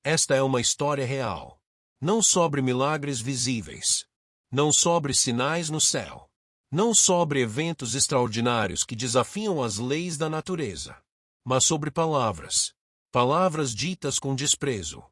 Esta é uma história real. Não sobre milagres visíveis. Não sobre sinais no céu. Não sobre eventos extraordinários que desafiam as leis da natureza. Mas sobre palavras. Palavras ditas com desprezo.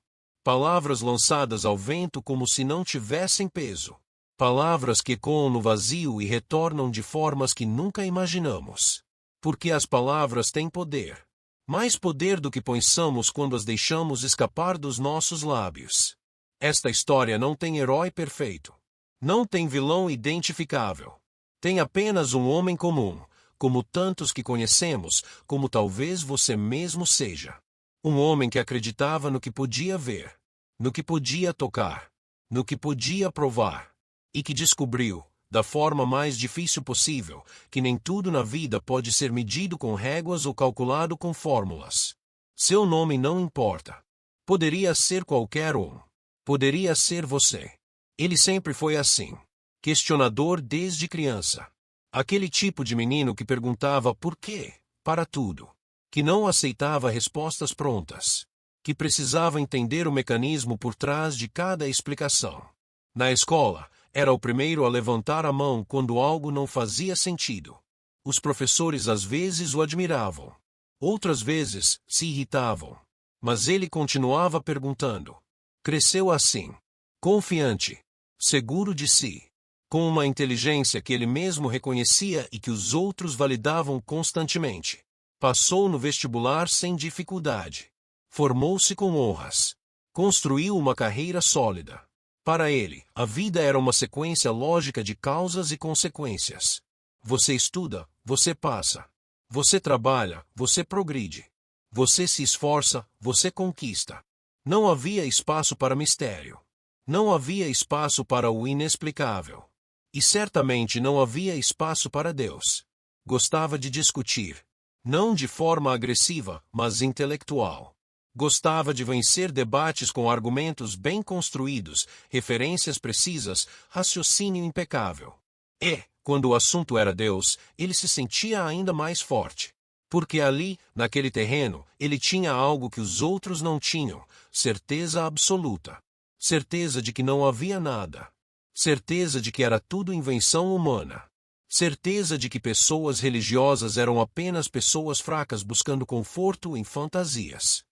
Palavras lançadas ao vento como se não tivessem peso. Palavras que ecoam no vazio e retornam de formas que nunca imaginamos. Porque as palavras têm poder. Mais poder do que pensamos quando as deixamos escapar dos nossos lábios. Esta história não tem herói perfeito. Não tem vilão identificável. Tem apenas um homem comum, como tantos que conhecemos, como talvez você mesmo seja. Um homem que acreditava no que podia ver, no que podia tocar, no que podia provar, e que descobriu, da forma mais difícil possível, que nem tudo na vida pode ser medido com réguas ou calculado com fórmulas. Seu nome não importa. Poderia ser qualquer um. Poderia ser você. Ele sempre foi assim. Questionador desde criança. Aquele tipo de menino que perguntava por quê, para tudo. Que não aceitava respostas prontas. Que precisava entender o mecanismo por trás de cada explicação. Na escola, era o primeiro a levantar a mão quando algo não fazia sentido. Os professores às vezes o admiravam. Outras vezes, se irritavam. Mas ele continuava perguntando. Cresceu assim. Confiante. Seguro de si. Com uma inteligência que ele mesmo reconhecia e que os outros validavam constantemente. Passou no vestibular sem dificuldade. Formou-se com honras. Construiu uma carreira sólida. Para ele, a vida era uma sequência lógica de causas e consequências. Você estuda, você passa. Você trabalha, você progride. Você se esforça, você conquista. Não havia espaço para mistério. Não havia espaço para o inexplicável. E certamente não havia espaço para Deus. Gostava de discutir. Não de forma agressiva, mas intelectual. Gostava de vencer debates com argumentos bem construídos, referências precisas, raciocínio impecável. E, quando o assunto era Deus, ele se sentia ainda mais forte. Porque ali, naquele terreno, ele tinha algo que os outros não tinham, certeza absoluta. Certeza de que não havia nada. Certeza de que era tudo invenção humana. Certeza de que pessoas religiosas eram apenas pessoas fracas buscando conforto em fantasias.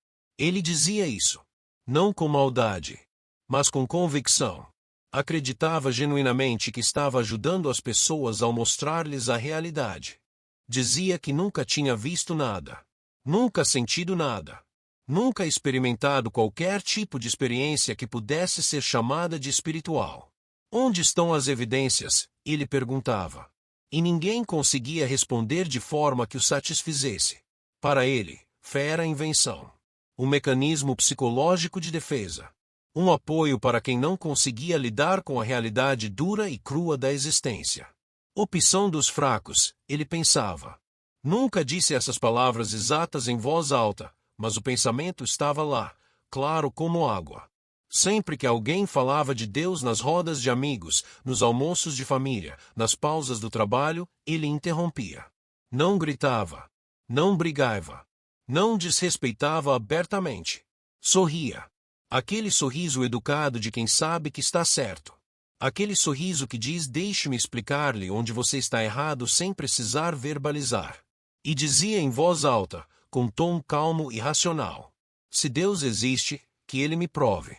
Ele dizia isso. Não com maldade, mas com convicção. Acreditava genuinamente que estava ajudando as pessoas ao mostrar-lhes a realidade. Dizia que nunca tinha visto nada. Nunca sentido nada. Nunca experimentado qualquer tipo de experiência que pudesse ser chamada de espiritual. Onde estão as evidências? Ele perguntava. E ninguém conseguia responder de forma que o satisfizesse. Para ele, fé era invenção. Um mecanismo psicológico de defesa. Um apoio para quem não conseguia lidar com a realidade dura e crua da existência. Opção dos fracos, ele pensava. Nunca disse essas palavras exatas em voz alta, mas o pensamento estava lá, claro como água. Sempre que alguém falava de Deus nas rodas de amigos, nos almoços de família, nas pausas do trabalho, ele interrompia. Não gritava. Não brigava. Não desrespeitava abertamente. Sorria. Aquele sorriso educado de quem sabe que está certo. Aquele sorriso que diz deixe-me explicar-lhe onde você está errado sem precisar verbalizar. E dizia em voz alta, com tom calmo e racional. Se Deus existe, que ele me prove.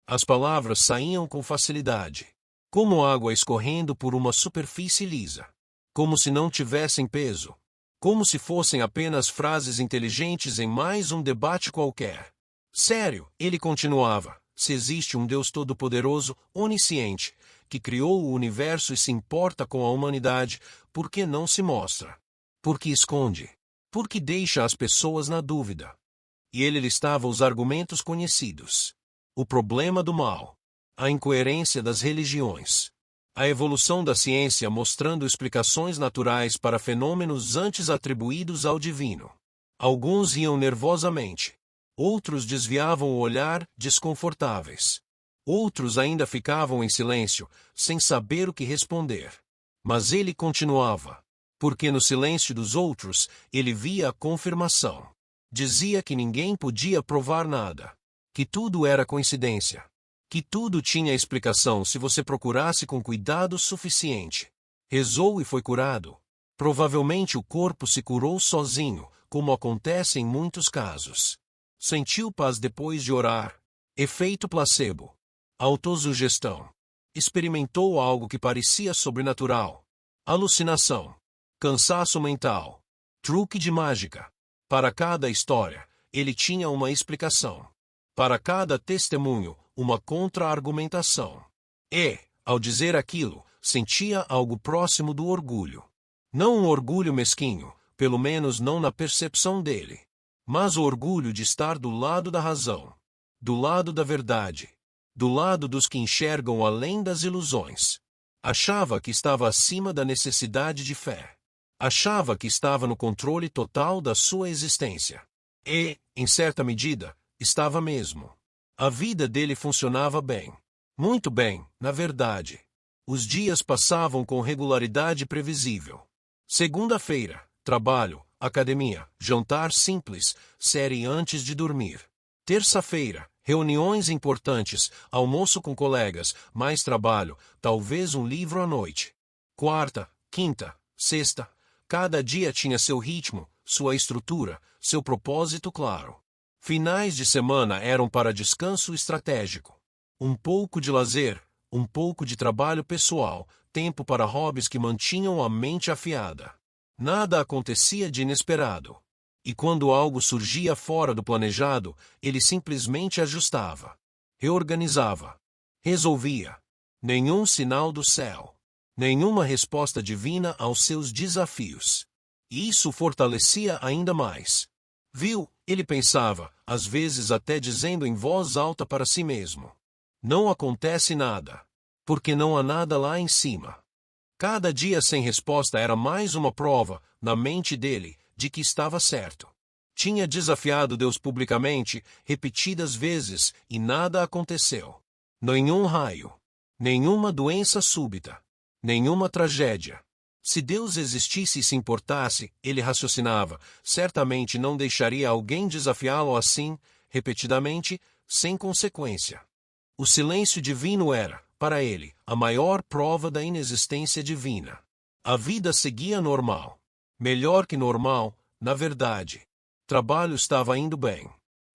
As palavras saíam com facilidade. Como água escorrendo por uma superfície lisa. Como se não tivessem peso. Como se fossem apenas frases inteligentes em mais um debate qualquer. Sério, ele continuava, se existe um Deus todo-poderoso, onisciente, que criou o universo e se importa com a humanidade, por que não se mostra? Por que esconde? Por que deixa as pessoas na dúvida? E ele listava os argumentos conhecidos. O problema do mal. A incoerência das religiões. A evolução da ciência mostrando explicações naturais para fenômenos antes atribuídos ao divino. Alguns riam nervosamente. Outros desviavam o olhar, desconfortáveis. Outros ainda ficavam em silêncio, sem saber o que responder. Mas ele continuava. Porque no silêncio dos outros, ele via a confirmação. Dizia que ninguém podia provar nada. que tudo era coincidência, que tudo tinha explicação se você procurasse com cuidado suficiente. Rezou e foi curado. Provavelmente o corpo se curou sozinho, como acontece em muitos casos. Sentiu paz depois de orar. Efeito placebo. Autossugestão. Experimentou algo que parecia sobrenatural. Alucinação. Cansaço mental. Truque de mágica. Para cada história, ele tinha uma explicação. Para cada testemunho, uma contra-argumentação. E, ao dizer aquilo, sentia algo próximo do orgulho. Não um orgulho mesquinho, pelo menos não na percepção dele. Mas o orgulho de estar do lado da razão. Do lado da verdade. Do lado dos que enxergam além das ilusões. Achava que estava acima da necessidade de fé. Achava que estava no controle total da sua existência. E, em certa medida, estava mesmo. A vida dele funcionava bem. Muito bem, na verdade. Os dias passavam com regularidade previsível. Segunda-feira, trabalho, academia, jantar simples, série antes de dormir. Terça-feira, reuniões importantes, almoço com colegas, mais trabalho, talvez um livro à noite. Quarta, quinta, sexta, cada dia tinha seu ritmo, sua estrutura, seu propósito claro. Finais de semana eram para descanso estratégico. Um pouco de lazer, um pouco de trabalho pessoal, tempo para hobbies que mantinham a mente afiada. Nada acontecia de inesperado. E quando algo surgia fora do planejado, ele simplesmente ajustava, reorganizava, resolvia. Nenhum sinal do céu. Nenhuma resposta divina aos seus desafios. E isso fortalecia ainda mais. Viu, ele pensava, às vezes até dizendo em voz alta para si mesmo. Não acontece nada. Porque não há nada lá em cima. Cada dia sem resposta era mais uma prova, na mente dele, de que estava certo. Tinha desafiado Deus publicamente, repetidas vezes, e nada aconteceu. Nenhum raio. Nenhuma doença súbita. Nenhuma tragédia. Se Deus existisse e se importasse, ele raciocinava, certamente não deixaria alguém desafiá-lo assim, repetidamente, sem consequência. O silêncio divino era, para ele, a maior prova da inexistência divina. A vida seguia normal. Melhor que normal, na verdade. Trabalho estava indo bem.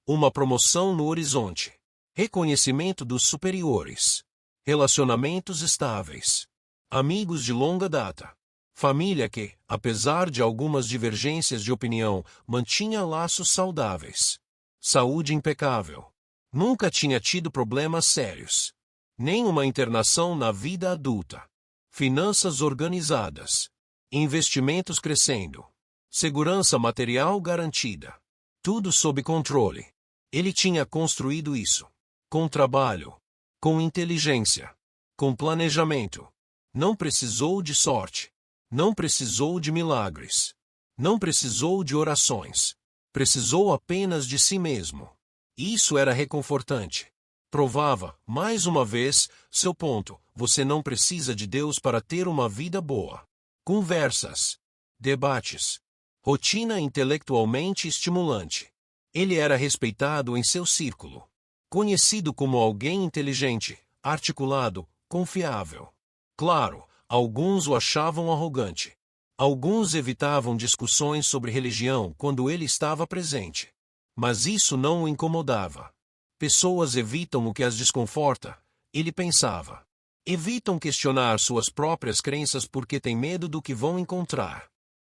Uma promoção no horizonte. Reconhecimento dos superiores. Relacionamentos estáveis. Amigos de longa data. Família que, apesar de algumas divergências de opinião, mantinha laços saudáveis. Saúde impecável. Nunca tinha tido problemas sérios. Nem uma internação na vida adulta. Finanças organizadas. Investimentos crescendo. Segurança material garantida. Tudo sob controle. Ele tinha construído isso. Com trabalho. Com inteligência. Com planejamento. Não precisou de sorte. Não precisou de milagres. Não precisou de orações. Precisou apenas de si mesmo. Isso era reconfortante. Provava, mais uma vez, seu ponto. Você não precisa de Deus para ter uma vida boa. Conversas. Debates. Rotina intelectualmente estimulante. Ele era respeitado em seu círculo. Conhecido como alguém inteligente, articulado, confiável. Claro, alguns o achavam arrogante. Alguns evitavam discussões sobre religião quando ele estava presente. Mas isso não o incomodava. Pessoas evitam o que as desconforta, ele pensava. Evitam questionar suas próprias crenças porque têm medo do que vão encontrar.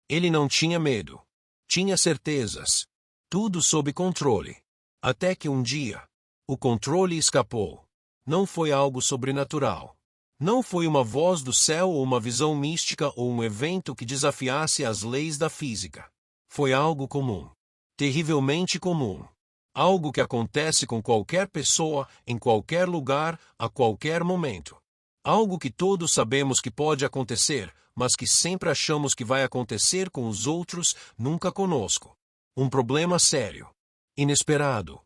Ele não tinha medo. Tinha certezas. Tudo sob controle. Até que um dia, o controle escapou. Não foi algo sobrenatural. Não foi uma voz do céu ou uma visão mística ou um evento que desafiasse as leis da física. Foi algo comum. Terrivelmente comum. Algo que acontece com qualquer pessoa, em qualquer lugar, a qualquer momento. Algo que todos sabemos que pode acontecer, mas que sempre achamos que vai acontecer com os outros, nunca conosco. Um problema sério. Inesperado.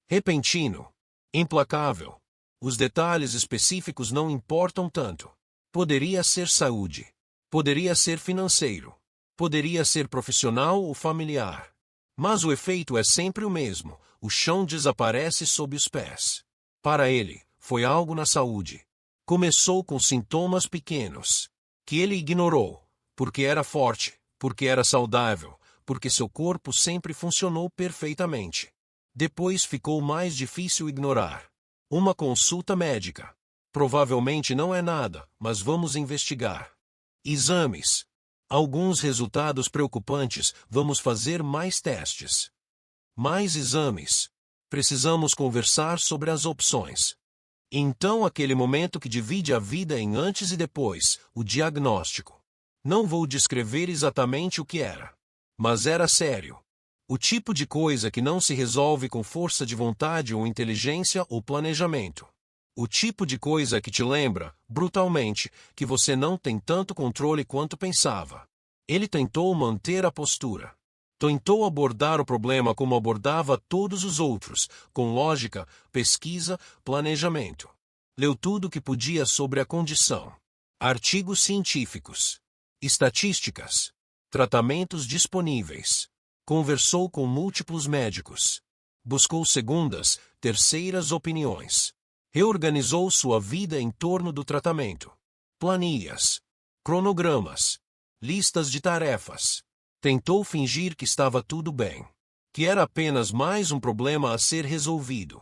Repentino. Implacável. Os detalhes específicos não importam tanto. Poderia ser saúde. Poderia ser financeiro. Poderia ser profissional ou familiar. Mas o efeito é sempre o mesmo. o chão desaparece sob os pés. Para ele, foi algo na saúde. Começou com sintomas pequenos, que ele ignorou, porque era forte, porque era saudável, porque seu corpo sempre funcionou perfeitamente. Depois ficou mais difícil ignorar. Uma consulta médica. Provavelmente não é nada, mas vamos investigar. Exames. Alguns resultados preocupantes, vamos fazer mais testes. Mais exames. Precisamos conversar sobre as opções. Então aquele momento que divide a vida em antes e depois, o diagnóstico. Não vou descrever exatamente o que era. Mas era sério. O tipo de coisa que não se resolve com força de vontade ou inteligência ou planejamento. O tipo de coisa que te lembra, brutalmente, que você não tem tanto controle quanto pensava. Ele tentou manter a postura. Tentou abordar o problema como abordava todos os outros, com lógica, pesquisa, planejamento. Leu tudo o que podia sobre a condição. Artigos científicos. Estatísticas. Tratamentos disponíveis. Conversou com múltiplos médicos. Buscou segundas, terceiras opiniões. Reorganizou sua vida em torno do tratamento. Planilhas. Cronogramas. Listas de tarefas. Tentou fingir que estava tudo bem. Que era apenas mais um problema a ser resolvido.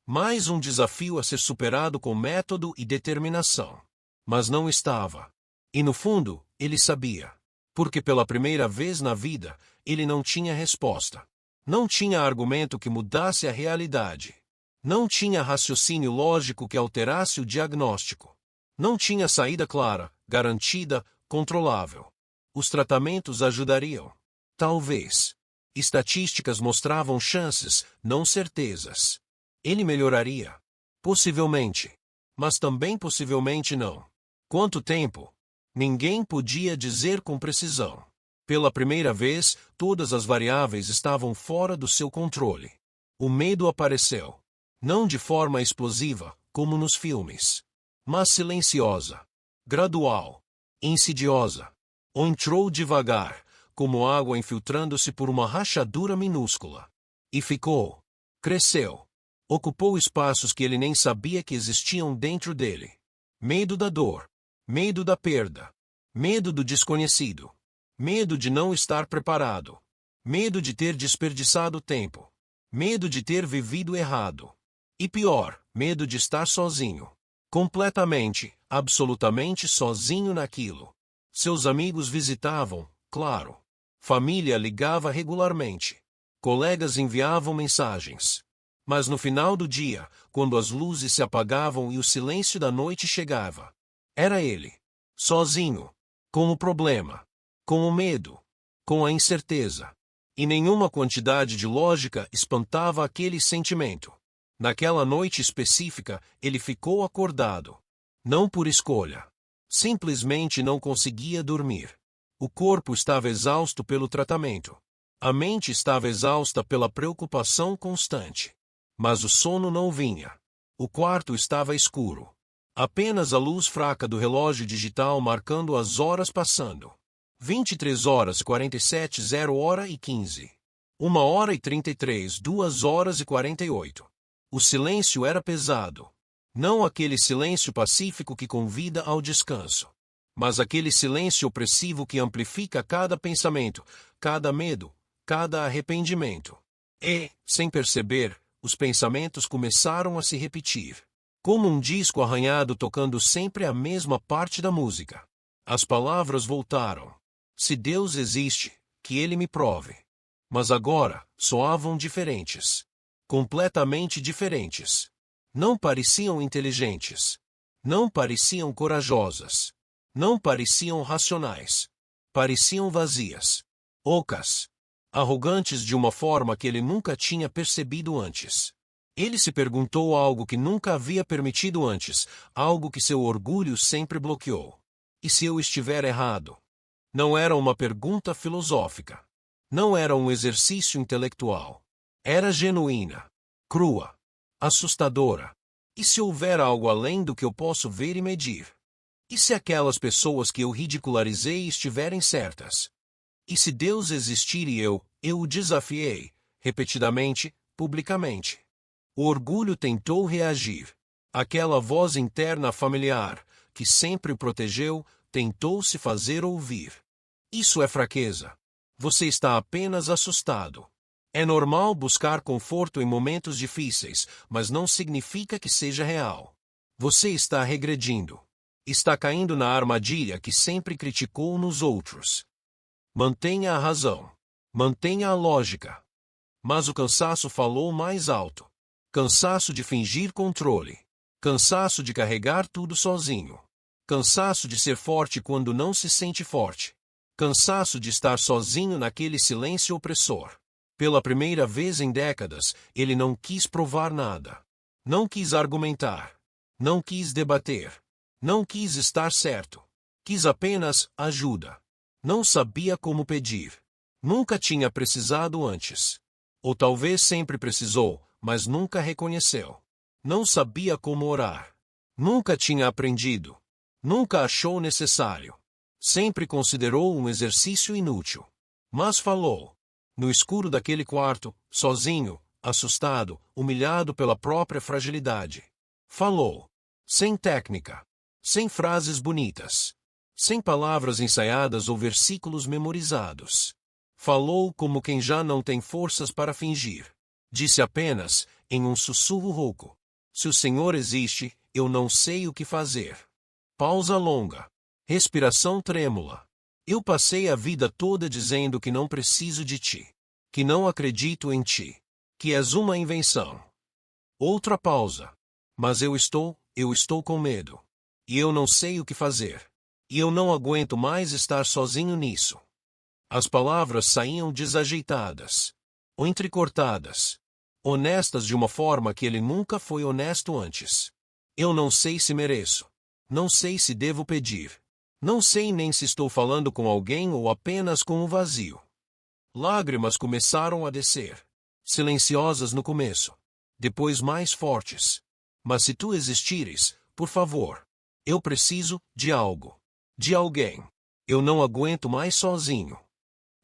Mais um desafio a ser superado com método e determinação. Mas não estava. E no fundo, ele sabia. Porque pela primeira vez na vida, ele não tinha resposta. Não tinha argumento que mudasse a realidade. Não tinha raciocínio lógico que alterasse o diagnóstico. Não tinha saída clara, garantida, controlável. Os tratamentos ajudariam. Talvez. Estatísticas mostravam chances, não certezas. Ele melhoraria. Possivelmente. Mas também possivelmente não. Quanto tempo? Ninguém podia dizer com precisão. Pela primeira vez, todas as variáveis estavam fora do seu controle. O medo apareceu. Não de forma explosiva, como nos filmes. Mas silenciosa. Gradual. Insidiosa. Entrou devagar, como água infiltrando-se por uma rachadura minúscula. E ficou. Cresceu. Ocupou espaços que ele nem sabia que existiam dentro dele. Medo da dor. Medo da perda. Medo do desconhecido. Medo de não estar preparado. Medo de ter desperdiçado tempo. Medo de ter vivido errado. E pior, medo de estar sozinho. Completamente, absolutamente sozinho naquilo. Seus amigos visitavam, claro. Família ligava regularmente. Colegas enviavam mensagens. Mas no final do dia, quando as luzes se apagavam e o silêncio da noite chegava, era ele. Sozinho. Com o problema. Com o medo. Com a incerteza. E nenhuma quantidade de lógica espantava aquele sentimento. Naquela noite específica, ele ficou acordado. Não por escolha. Simplesmente não conseguia dormir. O corpo estava exausto pelo tratamento. A mente estava exausta pela preocupação constante. Mas o sono não vinha. O quarto estava escuro. Apenas a luz fraca do relógio digital marcando as horas passando. 23 horas 47, 0 hora e 15. 1 hora e 33, 2 horas e 48. O silêncio era pesado. Não aquele silêncio pacífico que convida ao descanso. Mas aquele silêncio opressivo que amplifica cada pensamento, cada medo, cada arrependimento. E, sem perceber, os pensamentos começaram a se repetir. Como um disco arranhado tocando sempre a mesma parte da música. As palavras voltaram. Se Deus existe, que Ele me prove. Mas agora, soavam diferentes. Completamente diferentes. Não pareciam inteligentes. Não pareciam corajosas. Não pareciam racionais. Pareciam vazias. Ocas. Arrogantes de uma forma que ele nunca tinha percebido antes. Ele se perguntou algo que nunca havia permitido antes, algo que seu orgulho sempre bloqueou. E se eu estiver errado? Não era uma pergunta filosófica. Não era um exercício intelectual. Era genuína. Crua. Assustadora. E se houver algo além do que eu posso ver e medir? E se aquelas pessoas que eu ridicularizei estiverem certas? E se Deus existir e eu o desafiei, repetidamente, publicamente. O orgulho tentou reagir. Aquela voz interna familiar, que sempre o protegeu, tentou se fazer ouvir. Isso é fraqueza. Você está apenas assustado. É normal buscar conforto em momentos difíceis, mas não significa que seja real. Você está regredindo. Está caindo na armadilha que sempre criticou nos outros. Mantenha a razão. Mantenha a lógica. Mas o cansaço falou mais alto. Cansaço de fingir controle. Cansaço de carregar tudo sozinho. Cansaço de ser forte quando não se sente forte. Cansaço de estar sozinho naquele silêncio opressor. Pela primeira vez em décadas, ele não quis provar nada. Não quis argumentar. Não quis debater. Não quis estar certo. Quis apenas ajuda. Não sabia como pedir. Nunca tinha precisado antes. Ou talvez sempre precisou, mas nunca reconheceu. Não sabia como orar. Nunca tinha aprendido. Nunca achou necessário. Sempre considerou um exercício inútil. Mas falou. No escuro daquele quarto, sozinho, assustado, humilhado pela própria fragilidade. Falou. Sem técnica. Sem frases bonitas. Sem palavras ensaiadas ou versículos memorizados. Falou como quem já não tem forças para fingir. Disse apenas, em um sussurro rouco: se o Senhor existe, eu não sei o que fazer. Pausa longa. Respiração trêmula. Eu passei a vida toda dizendo que não preciso de ti. Que não acredito em ti. Que és uma invenção. Outra pausa. Mas eu estou com medo. E eu não sei o que fazer. E eu não aguento mais estar sozinho nisso. As palavras saíam desajeitadas. Ou entrecortadas. Honestas de uma forma que ele nunca foi honesto antes. Eu não sei se mereço. Não sei se devo pedir. Não sei nem se estou falando com alguém ou apenas com o vazio. Lágrimas começaram a descer. Silenciosas no começo. Depois mais fortes. Mas se tu existires, por favor. Eu preciso de algo. De alguém. Eu não aguento mais sozinho.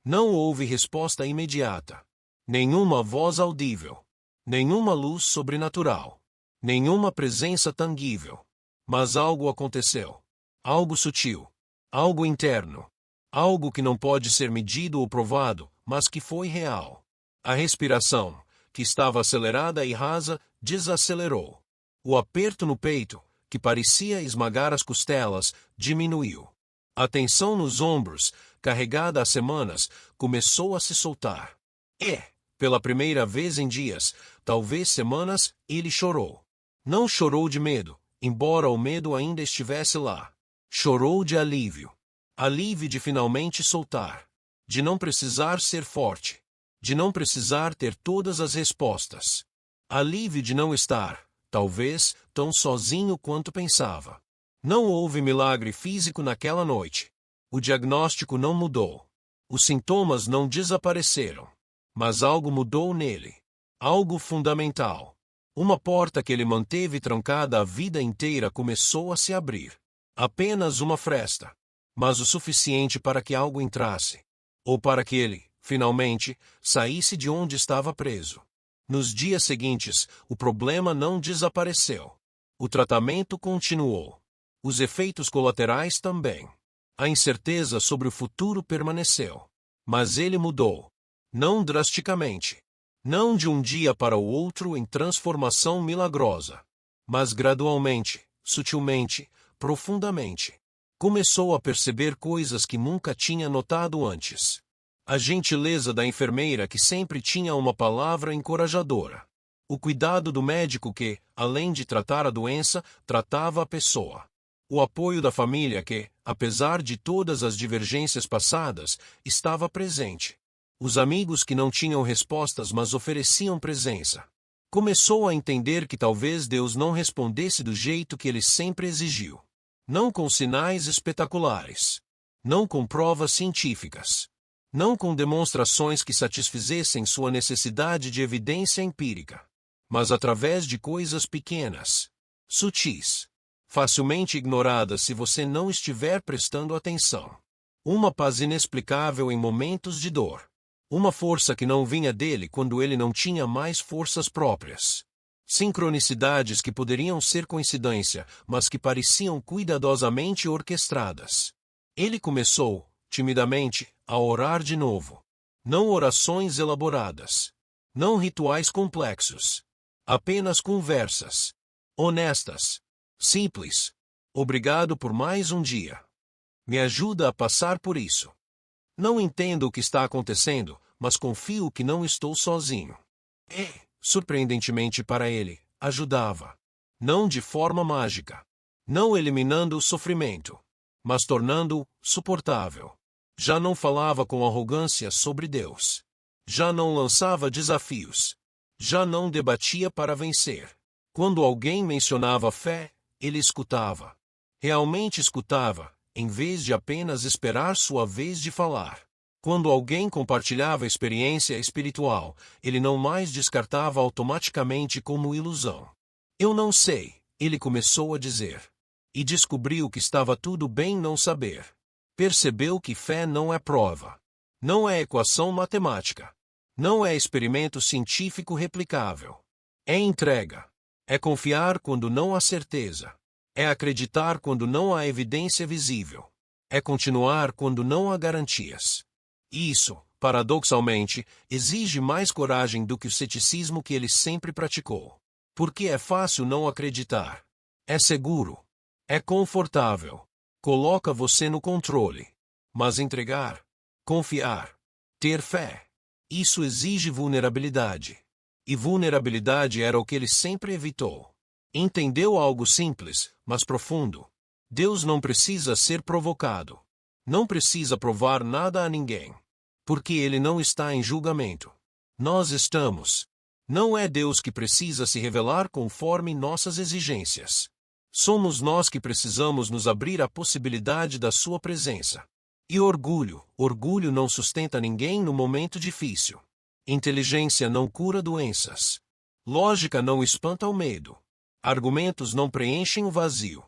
Não houve resposta imediata. Nenhuma voz audível. Nenhuma luz sobrenatural. Nenhuma presença tangível. Mas algo aconteceu. Algo sutil. Algo interno. Algo que não pode ser medido ou provado, mas que foi real. A respiração, que estava acelerada e rasa, desacelerou. O aperto no peito, que parecia esmagar as costelas, diminuiu. A tensão nos ombros, carregada há semanas, começou a se soltar. E, pela primeira vez em dias, talvez semanas, ele chorou. Não chorou de medo, embora o medo ainda estivesse lá. Chorou de alívio. Alívio de finalmente soltar. De não precisar ser forte. De não precisar ter todas as respostas. Alívio de não estar, talvez, tão sozinho quanto pensava. Não houve milagre físico naquela noite. O diagnóstico não mudou. Os sintomas não desapareceram. Mas algo mudou nele. Algo fundamental. Uma porta que ele manteve trancada a vida inteira começou a se abrir. Apenas uma fresta. Mas o suficiente para que algo entrasse. Ou para que ele, finalmente, saísse de onde estava preso. Nos dias seguintes, o problema não desapareceu. O tratamento continuou. Os efeitos colaterais também. A incerteza sobre o futuro permaneceu. Mas ele mudou. Não drasticamente. Não de um dia para o outro em transformação milagrosa. Mas gradualmente, sutilmente, profundamente. Começou a perceber coisas que nunca tinha notado antes. A gentileza da enfermeira que sempre tinha uma palavra encorajadora. O cuidado do médico que, além de tratar a doença, tratava a pessoa. O apoio da família que, apesar de todas as divergências passadas, estava presente. Os amigos que não tinham respostas mas ofereciam presença. Começou a entender que talvez Deus não respondesse do jeito que ele sempre exigiu. Não com sinais espetaculares. Não com provas científicas. Não com demonstrações que satisfizessem sua necessidade de evidência empírica. Mas através de coisas pequenas. Sutis. Facilmente ignoradas se você não estiver prestando atenção. Uma paz inexplicável em momentos de dor. Uma força que não vinha dele quando ele não tinha mais forças próprias. Sincronicidades que poderiam ser coincidência, mas que pareciam cuidadosamente orquestradas. Ele começou, timidamente, a orar de novo. Não orações elaboradas. Não rituais complexos. Apenas conversas. Honestas. Simples. Obrigado por mais um dia. Me ajuda a passar por isso. Não entendo o que está acontecendo, mas confio que não estou sozinho. E, surpreendentemente para ele, ajudava. Não de forma mágica. Não eliminando o sofrimento, mas tornando-o suportável. Já não falava com arrogância sobre Deus. Já não lançava desafios. Já não debatia para vencer. Quando alguém mencionava fé, ele escutava. Realmente escutava, em vez de apenas esperar sua vez de falar. Quando alguém compartilhava experiência espiritual, ele não mais descartava automaticamente como ilusão. Eu não sei, ele começou a dizer. E descobriu que estava tudo bem não saber. Percebeu que fé não é prova. Não é equação matemática. Não é experimento científico replicável. É entrega. É confiar quando não há certeza. É acreditar quando não há evidência visível. É continuar quando não há garantias. Isso, paradoxalmente, exige mais coragem do que o ceticismo que ele sempre praticou. Porque é fácil não acreditar. É seguro. É confortável. Coloca você no controle. Mas entregar, confiar, ter fé, isso exige vulnerabilidade. E vulnerabilidade era o que ele sempre evitou. Entendeu algo simples, mas profundo. Deus não precisa ser provocado. Não precisa provar nada a ninguém. Porque ele não está em julgamento. Nós estamos. Não é Deus que precisa se revelar conforme nossas exigências. Somos nós que precisamos nos abrir à possibilidade da sua presença. E orgulho não sustenta ninguém no momento difícil. Inteligência não cura doenças. Lógica não espanta o medo. Argumentos não preenchem o vazio.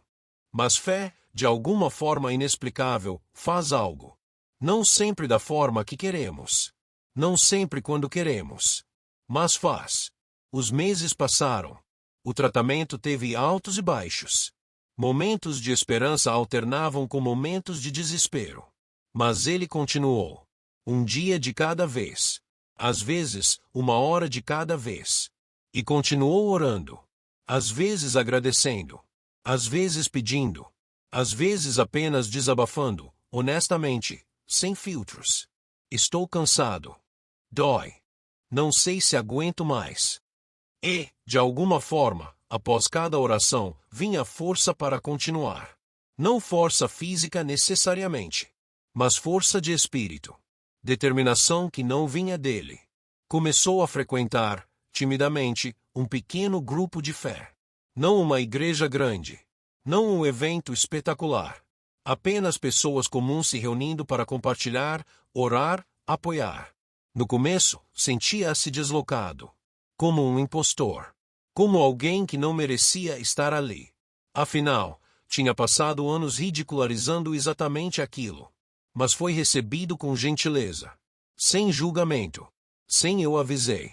Mas fé, de alguma forma inexplicável, faz algo. Não sempre da forma que queremos. Não sempre quando queremos. Mas faz. Os meses passaram. O tratamento teve altos e baixos. Momentos de esperança alternavam com momentos de desespero. Mas ele continuou. Um dia de cada vez. Às vezes, uma hora de cada vez. E continuou orando. Às vezes agradecendo. Às vezes pedindo. Às vezes apenas desabafando, honestamente, sem filtros. Estou cansado. Dói. Não sei se aguento mais. E, de alguma forma, após cada oração, vinha força para continuar. Não força física necessariamente, mas força de espírito. Determinação que não vinha dele. Começou a frequentar, timidamente, um pequeno grupo de fé. Não uma igreja grande. Não um evento espetacular. Apenas pessoas comuns se reunindo para compartilhar, orar, apoiar. No começo, sentia-se deslocado. Como um impostor. Como alguém que não merecia estar ali. Afinal, tinha passado anos ridicularizando exatamente aquilo. Mas foi recebido com gentileza. Sem julgamento. Sem eu avisei.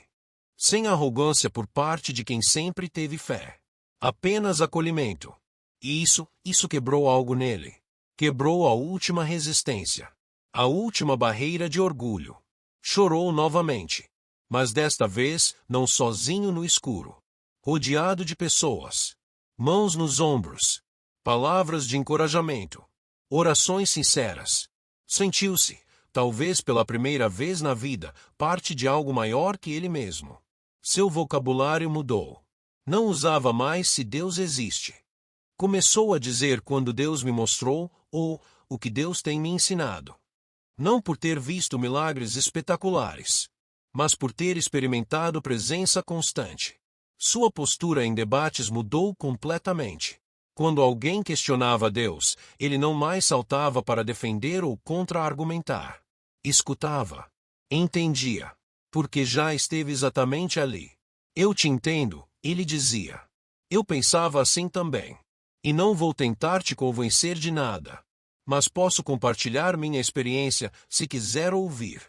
Sem arrogância por parte de quem sempre teve fé. Apenas acolhimento. E isso quebrou algo nele. Quebrou a última resistência. A última barreira de orgulho. Chorou novamente. Mas desta vez, não sozinho no escuro. Rodeado de pessoas. Mãos nos ombros. Palavras de encorajamento. Orações sinceras. Sentiu-se, talvez pela primeira vez na vida, parte de algo maior que ele mesmo. Seu vocabulário mudou. Não usava mais "se Deus existe". Começou a dizer "quando Deus me mostrou" ou "o que Deus tem me ensinado". Não por ter visto milagres espetaculares, mas por ter experimentado presença constante. Sua postura em debates mudou completamente. Quando alguém questionava Deus, ele não mais saltava para defender ou contra-argumentar. Escutava. Entendia. Porque já esteve exatamente ali. Eu te entendo, ele dizia. Eu pensava assim também. E não vou tentar te convencer de nada. Mas posso compartilhar minha experiência se quiser ouvir.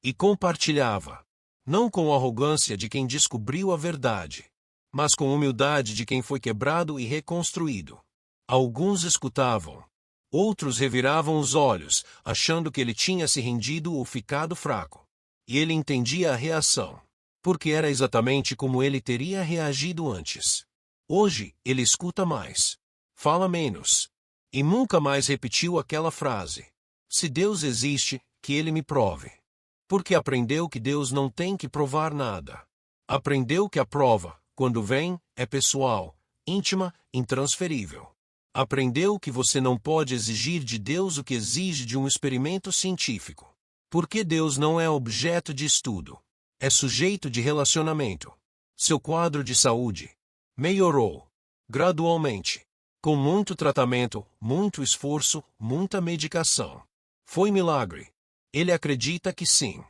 E compartilhava. Não com arrogância de quem descobriu a verdade, mas com humildade de quem foi quebrado e reconstruído. Alguns escutavam. Outros reviravam os olhos, achando que ele tinha se rendido ou ficado fraco. E ele entendia a reação, porque era exatamente como ele teria reagido antes. Hoje, ele escuta mais. Fala menos. E nunca mais repetiu aquela frase: se Deus existe, que ele me prove. Porque aprendeu que Deus não tem que provar nada. Aprendeu que a prova, quando vem, é pessoal, íntima, intransferível. Aprendeu que você não pode exigir de Deus o que exige de um experimento científico. Porque Deus não é objeto de estudo. É sujeito de relacionamento. Seu quadro de saúde melhorou gradualmente, com muito tratamento, muito esforço, muita medicação. Foi milagre. Ele acredita que sim.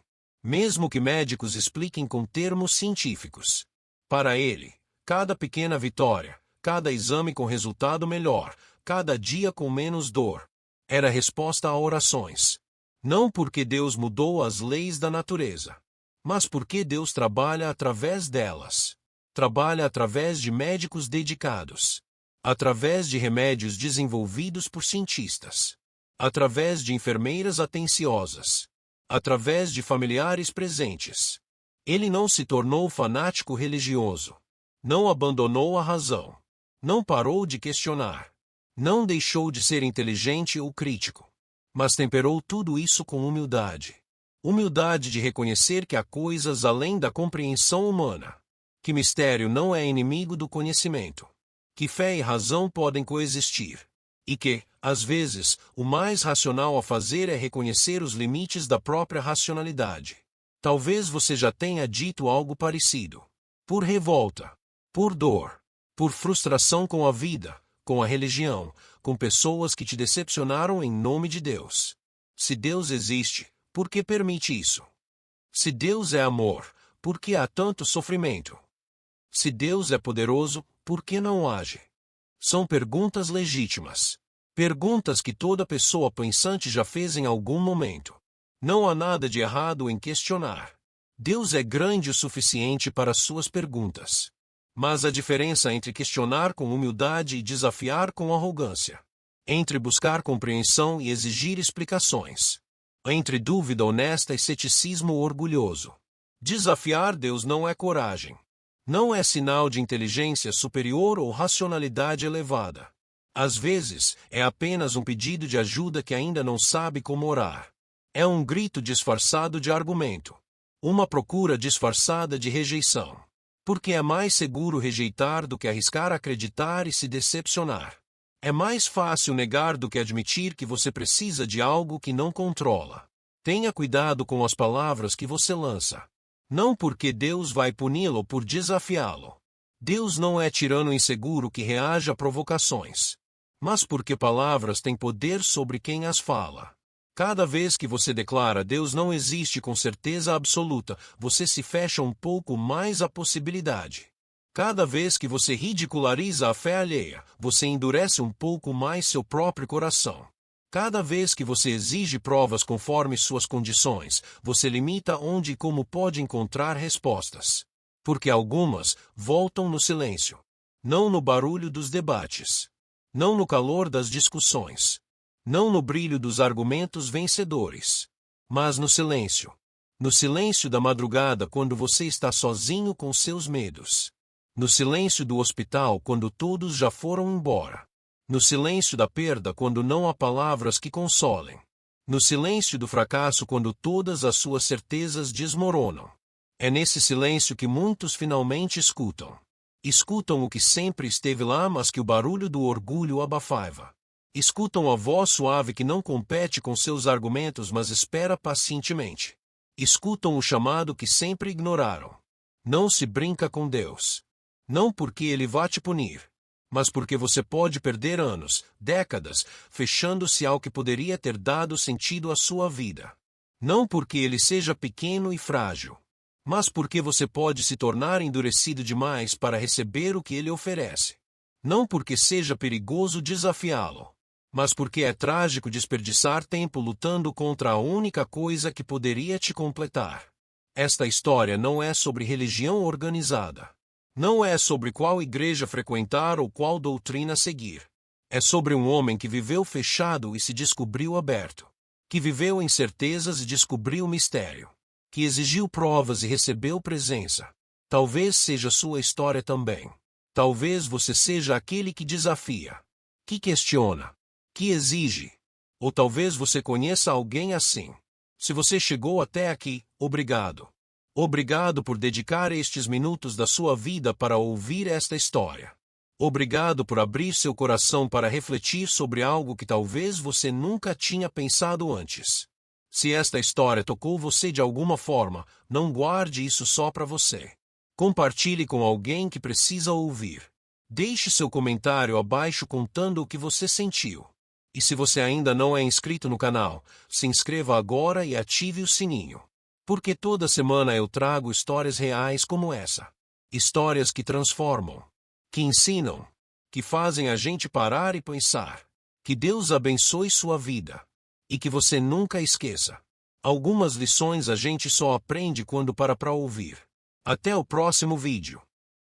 Mesmo que médicos expliquem com termos científicos. Para ele, cada pequena vitória, cada exame com resultado melhor, cada dia com menos dor, era resposta a orações. Não porque Deus mudou as leis da natureza, mas porque Deus trabalha através delas. Trabalha através de médicos dedicados. Através de remédios desenvolvidos por cientistas. Através de enfermeiras atenciosas. Através de familiares presentes. Ele não se tornou fanático religioso. Não abandonou a razão. Não parou de questionar. Não deixou de ser inteligente ou crítico. Mas temperou tudo isso com humildade. Humildade de reconhecer que há coisas além da compreensão humana. Que mistério não é inimigo do conhecimento. Que fé e razão podem coexistir. E que, às vezes, o mais racional a fazer é reconhecer os limites da própria racionalidade. Talvez você já tenha dito algo parecido. Por revolta. Por dor. Por frustração com a vida, com a religião, com pessoas que te decepcionaram em nome de Deus. Se Deus existe, por que permite isso? Se Deus é amor, por que há tanto sofrimento? Se Deus é poderoso, por que não age? São perguntas legítimas. Perguntas que toda pessoa pensante já fez em algum momento. Não há nada de errado em questionar. Deus é grande o suficiente para suas perguntas. Mas a diferença entre questionar com humildade e desafiar com arrogância. Entre buscar compreensão e exigir explicações. Entre dúvida honesta e ceticismo orgulhoso. Desafiar Deus não é coragem. Não é sinal de inteligência superior ou racionalidade elevada. Às vezes, é apenas um pedido de ajuda que ainda não sabe como orar. É um grito disfarçado de argumento. Uma procura disfarçada de rejeição. Porque é mais seguro rejeitar do que arriscar acreditar e se decepcionar. É mais fácil negar do que admitir que você precisa de algo que não controla. Tenha cuidado com as palavras que você lança. Não porque Deus vai puni-lo por desafiá-lo. Deus não é tirano inseguro que reage a provocações. Mas porque palavras têm poder sobre quem as fala. Cada vez que você declara Deus não existe com certeza absoluta, você se fecha um pouco mais à possibilidade. Cada vez que você ridiculariza a fé alheia, você endurece um pouco mais seu próprio coração. Cada vez que você exige provas conforme suas condições, você limita onde e como pode encontrar respostas. Porque algumas voltam no silêncio. Não no barulho dos debates. Não no calor das discussões. Não no brilho dos argumentos vencedores. Mas no silêncio. No silêncio da madrugada quando você está sozinho com seus medos. No silêncio do hospital quando todos já foram embora. No silêncio da perda quando não há palavras que consolem. No silêncio do fracasso quando todas as suas certezas desmoronam. É nesse silêncio que muitos finalmente escutam. Escutam o que sempre esteve lá mas que o barulho do orgulho abafava. Escutam a voz suave que não compete com seus argumentos mas espera pacientemente. Escutam o chamado que sempre ignoraram. Não se brinca com Deus. Não porque Ele vá te punir. Mas porque você pode perder anos, décadas, fechando-se ao que poderia ter dado sentido à sua vida. Não porque ele seja pequeno e frágil, mas porque você pode se tornar endurecido demais para receber o que ele oferece. Não porque seja perigoso desafiá-lo, mas porque é trágico desperdiçar tempo lutando contra a única coisa que poderia te completar. Esta história não é sobre religião organizada. Não é sobre qual igreja frequentar ou qual doutrina seguir. É sobre um homem que viveu fechado e se descobriu aberto. Que viveu em certezas e descobriu mistério. Que exigiu provas e recebeu presença. Talvez seja sua história também. Talvez você seja aquele que desafia, que questiona, que exige. Ou talvez você conheça alguém assim. Se você chegou até aqui, obrigado. Obrigado por dedicar estes minutos da sua vida para ouvir esta história. Obrigado por abrir seu coração para refletir sobre algo que talvez você nunca tinha pensado antes. Se esta história tocou você de alguma forma, não guarde isso só para você. Compartilhe com alguém que precisa ouvir. Deixe seu comentário abaixo contando o que você sentiu. E se você ainda não é inscrito no canal, se inscreva agora e ative o sininho. Porque toda semana eu trago histórias reais como essa. Histórias que transformam, que ensinam, que fazem a gente parar e pensar. Que Deus abençoe sua vida. E que você nunca esqueça. Algumas lições a gente só aprende quando para ouvir. Até o próximo vídeo.